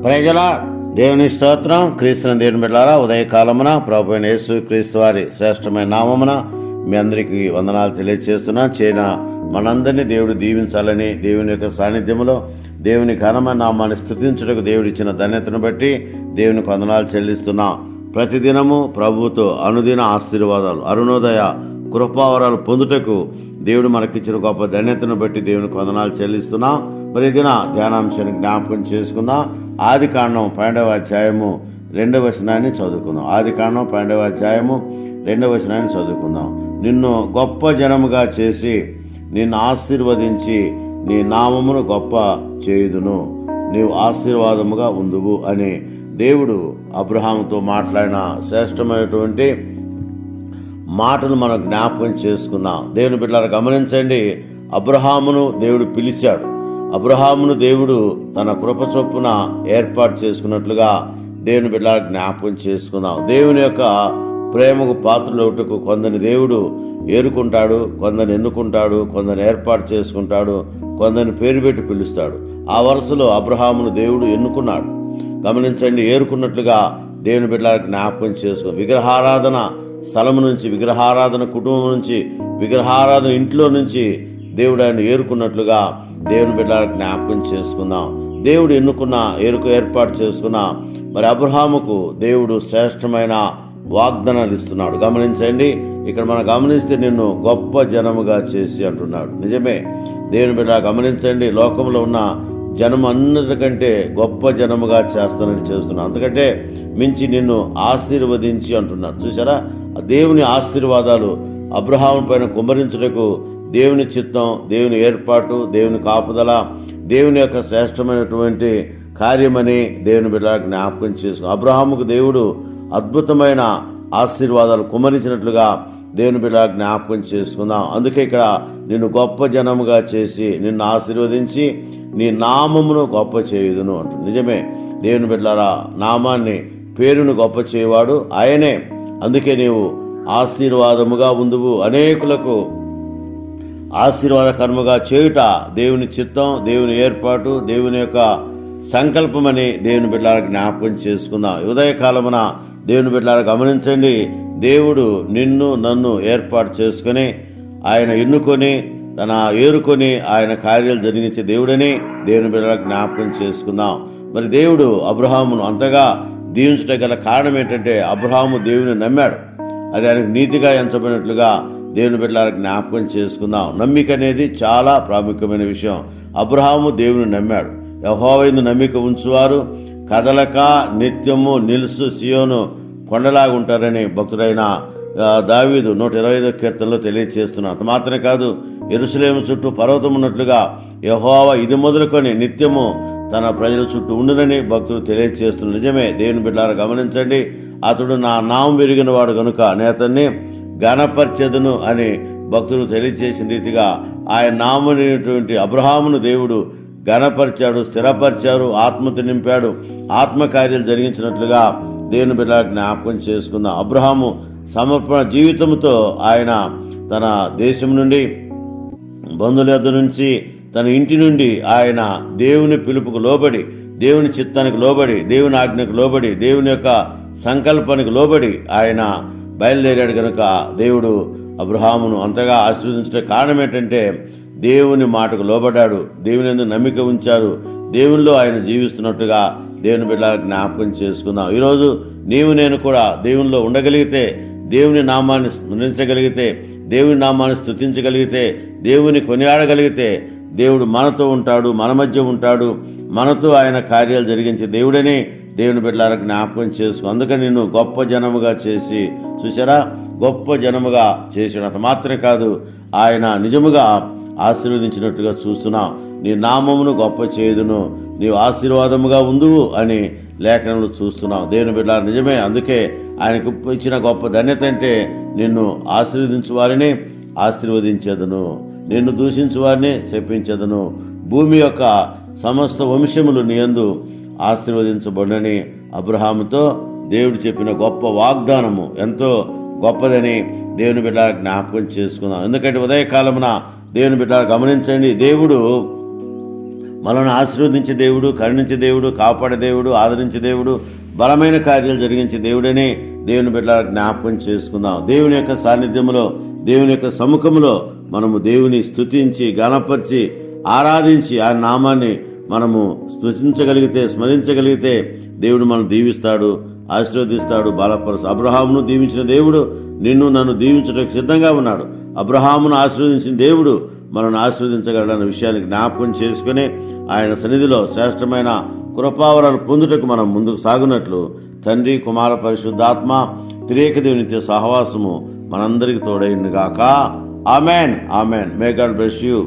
ప్రజల దేవుని స్తోత్రం. క్రీస్తుని దేవుని బిడ్డలారా, ఉదయకాలమున ప్రభు అయిన యేసు క్రీస్తు వారి శ్రేష్టమైన నామమున మీ అందరికీ వందనాలు తెలియజేస్తున్నా. మనందరినీ దేవుడు దీవించాలని, దేవుని యొక్క సాన్నిధ్యంలో దేవుని ఘనమైన నామాన్ని స్తుతించుటకు దేవుడు ఇచ్చిన ధన్యతను బట్టి దేవునికి వందనాలు చెల్లిస్తున్నా. ప్రతిదినము ప్రభువుతో అనుదిన ఆశీర్వాదాలు, అరుణోదయ కృపావరాలు పొందుటకు దేవుడు మనకిచ్చిన గొప్ప ధన్యతను బట్టి దేవునికి వందనాలు చెల్లిస్తున్నా. ప్రతిదిన ధ్యానాంశాన్ని జ్ఞాపకం చేసుకుందాం. ఆదికాండం 12వ అధ్యాయము 2వ వచనాన్ని చదువుకుందాం. ఆదికాండం 12వ అధ్యాయము 2వ వచనాన్ని చదువుకుందాం. నిన్ను గొప్ప జనముగా చేసి నిన్ను ఆశీర్వదించి నీ నామమును గొప్ప చేయుదును, నీవు ఆశీర్వాదముగా ఉందువు అని దేవుడు అబ్రహాముతో మాట్లాడిన శ్రేష్టమైనటువంటి మాటలు మనం జ్ఞాపకం చేసుకుందాం. దేవుని బిడ్డలారా గమనించండి, అబ్రహామును దేవుడు పిలిచాడు. అబ్రహామును దేవుడు తన కృప చొప్పున ఏర్పాటు చేసుకున్నట్లుగా దేవుని బిడ్డలారా జ్ఞాపకం చేసుకుందాం. దేవుని యొక్క ప్రేమకు పాత్రలవుటకు కొందరిని దేవుడు ఏరుకుంటాడు, కొందరిని ఎన్నుకుంటాడు, కొందరిని ఏర్పాటు చేసుకుంటాడు, కొందరిని పేరు పెట్టి పిలుస్తాడు. ఆ వరుసలో అబ్రహామును దేవుడు ఎన్నుకున్నాడు. గమనించండి, ఏరుకున్నట్లుగా దేవుని బిడ్డలారా జ్ఞాపకం చేసుకో. విగ్రహారాధన స్థలం నుంచి, విగ్రహారాధన కుటుంబం నుంచి, విగ్రహారాధన ఇంట్లో నుంచి దేవుడు ఆయన ఏరుకున్నట్లుగా దేవుని బిడ్డలారా జ్ఞాపకం చేసుకుందాం. దేవుడు ఎన్నుకున్న ఏర్పాటు చేసుకున్న మరి అబ్రహాముకు దేవుడు శ్రేష్టమైన వాగ్దానాలు ఇస్తున్నాడు. గమనించండి, ఇక్కడ మనం గమనిస్తే నిన్ను గొప్ప జనముగా చేసి అంటున్నాడు. నిజమే దేవుని బిడ్డ గమనించండి, లోకంలో ఉన్న జనం అన్నిటికంటే గొప్ప జనముగా చేస్తానని చేస్తున్నాడు. అంతకంటే మించి నిన్ను ఆశీర్వదించి అంటున్నాడు. చూసారా, దేవుని ఆశీర్వాదాలు అబ్రహాము పైన కుమ్మరించుటకు దేవుని చిత్తం, దేవుని ఏర్పాటు, దేవుని కాపుదల, దేవుని యొక్క శ్రేష్టమైనటువంటి కార్యమని దేవుని బిడ్డ జ్ఞాపకం చేసుకో. అబ్రహాముకు దేవుడు అద్భుతమైన ఆశీర్వాదాలు కుమ్మరించినట్లుగా దేవుని బిడ్డ జ్ఞాపకం చేసుకుందాం. అందుకే ఇక్కడ నిన్ను గొప్ప జనముగా చేసి నిన్ను ఆశీర్వదించి నీ నామమును గొప్ప చేయుదును అంటుంది. నిజమే దేవుని బిడ్డలారా, నామాన్ని పేరును గొప్ప చేయవాడు ఆయనే. అందుకే నీవు ఆశీర్వాదముగా ఉందువు, అనేకులకు ఆశీర్వాదకరముగా చేయుట దేవుని చిత్తం, దేవుని ఏర్పాటు, దేవుని యొక్క సంకల్పమని దేవుని బిడ్డలారా జ్ఞాపకం చేసుకుందాం. ఉదయకాలమున దేవుని బిడ్డలారా గమనించండి, దేవుడు నిన్ను నన్ను ఏర్పాటు చేసుకొని ఆయన ఎన్నుకొని ఏరుకొని ఆయన కార్యాలు జరిగించే దేవుడని దేవుని బిడ్డలారా జ్ఞాపకం చేసుకుందాం. మరి దేవుడు అబ్రహామును అంతగా దీవించడం గల కారణం ఏంటంటే అబ్రహాము దేవుని నమ్మాడు. అది ఆయనకు నీతిగా ఎంచబడినట్లుగా దేవుని బిడ్డలారా జ్ఞాపకం చేసుకుందాం. నమ్మిక అనేది చాలా ప్రాముఖ్యమైన విషయం. అబ్రహాము దేవుని నమ్మాడు. యెహోవా యందు నమ్మిక ఉంచువారు కదలక నిత్యము నిలుసు సియోను కొండలాగా ఉంటారని భక్తుడైన దావీదు 125వ కీర్తనలో తెలియజేస్తున్నాడు. అంత మాత్రమే కాదు, యెరూషలేము చుట్టూ పర్వతం ఉన్నట్లుగా యెహోవా ఇది మొదలుకొని నిత్యము తన ప్రజల చుట్టూ ఉండునని భక్తుడు తెలియజేస్తున్నాడు. నిజమే దేవుని బిడ్డలారా గమనించండి, అతడు నా నామం విరిగిన వాడు కనుక నేతన్ని ఘనపరచెదను అని భక్తులు తెలియజేసిన రీతిగా ఆయన నామమైనటువంటి అబ్రహామును దేవుడు ఘనపరిచాడు, స్థిరపరిచారు, ఆత్మతో నింపాడు, ఆత్మకార్యాలు జరిగించినట్లుగా దేవుని బిడ్డ జ్ఞాపకం చేసుకుందాం. అబ్రహాము సమర్పణ జీవితంతో ఆయన తన దేశం నుండి, బంధువుల యొద్ద నుంచి, తన ఇంటి నుండి ఆయన దేవుని పిలుపుకు లోబడి, దేవుని చిత్తానికి లోబడి, దేవుని ఆజ్ఞకు లోబడి, దేవుని యొక్క సంకల్పానికి లోబడి ఆయన బయలుదేరాడు కనుక దేవుడు అబ్రహామును అంతగా ఆశీర్వదించే కారణం ఏంటంటే దేవుని మాటకు లోబడ్డాడు, దేవుని యందు నమ్మిక ఉంచారు, దేవునిలో ఆయన జీవిస్తున్నట్టుగా దేవుని బిడ్డ జ్ఞాపకం చేసుకుందాం. ఈరోజు నీవు నేను కూడా దేవునిలో ఉండగలిగితే, దేవుని నామాన్ని స్మరించగలిగితే, దేవుని నామాన్ని స్తుతించగలిగితే, దేవుని కొనియాడగలిగితే దేవుడు మనతో ఉంటాడు, మన మధ్య ఉంటాడు, మనతో ఆయన కార్యాలు జరిగించే దేవుడని దేవుని బిడ్డలారా జ్ఞాపకం చేసుకో. అందుకని నిన్ను గొప్ప జనముగా చేసి, చూసారా, గొప్ప జనముగా చేసినంత మాత్రమే కాదు, ఆయన నిజముగా ఆశీర్వదించినట్టుగా చూస్తున్నాం. నీ నామమును గొప్ప చేయుదును, నీవు ఆశీర్వాదముగా ఉందువు అని లేఖనంలో చూస్తున్నాం. దేవుని బిడ్డలారా నిజమే, అందుకే ఆయనకు ఇచ్చిన గొప్ప ధన్యత అంటే నిన్ను ఆశీర్వదించు వారిని ఆశీర్వదించేదను, నిన్ను దూషించు వారిని శపించేదను, భూమి యొక్క సమస్త వంశములు నీ యందు ఆశీర్వదించబడని అబ్రహాముతో దేవుడు చెప్పిన గొప్ప వాగ్దానము ఎంతో గొప్పదని దేవుని బిడ్డలారా జ్ఞాపకం చేసుకుందాం. ఎందుకంటే ఉదయకాలమున దేవుని బిడ్డలారా గమనించండి, దేవుడు మనల్ని ఆశీర్వదించే దేవుడు, కరుణించే దేవుడు, కాపాడే దేవుడు, ఆదరించే దేవుడు, బలమైన కార్యాలు జరిగించే దేవుడనే దేవుని బిడ్డల జ్ఞాపకం చేసుకుందాం. దేవుని యొక్క సాన్నిధ్యంలో, దేవుని యొక్క సముఖంలో మనము దేవుని స్తుతించి, గణపరిచి, ఆరాధించి ఆ నామాన్ని మనము స్తుతించగలిగితే, స్మరించగలిగితే దేవుడు మనం దీవిస్తాడు, ఆశీర్వదిస్తాడు, బలపరుస్తాడు. అబ్రహామును దీవించిన దేవుడు నిన్ను నన్ను దీవించడానికి సిద్ధంగా ఉన్నాడు. అబ్రహామును ఆశీర్వదించిన దేవుడు మనల్ని ఆశీర్వదించగలడన్న విషయాన్ని జ్ఞాపకం చేసుకుని ఆయన సన్నిధిలో శ్రేష్టమైన కృపావరాలు పొందుటకు మనం ముందుకు సాగునట్లు తండ్రి, కుమార, పరిశుద్ధాత్మ త్రియేక దేవునితో సహవాసము మనందరికీ తోడైండుగాక. Amen. Amen. May God bless you.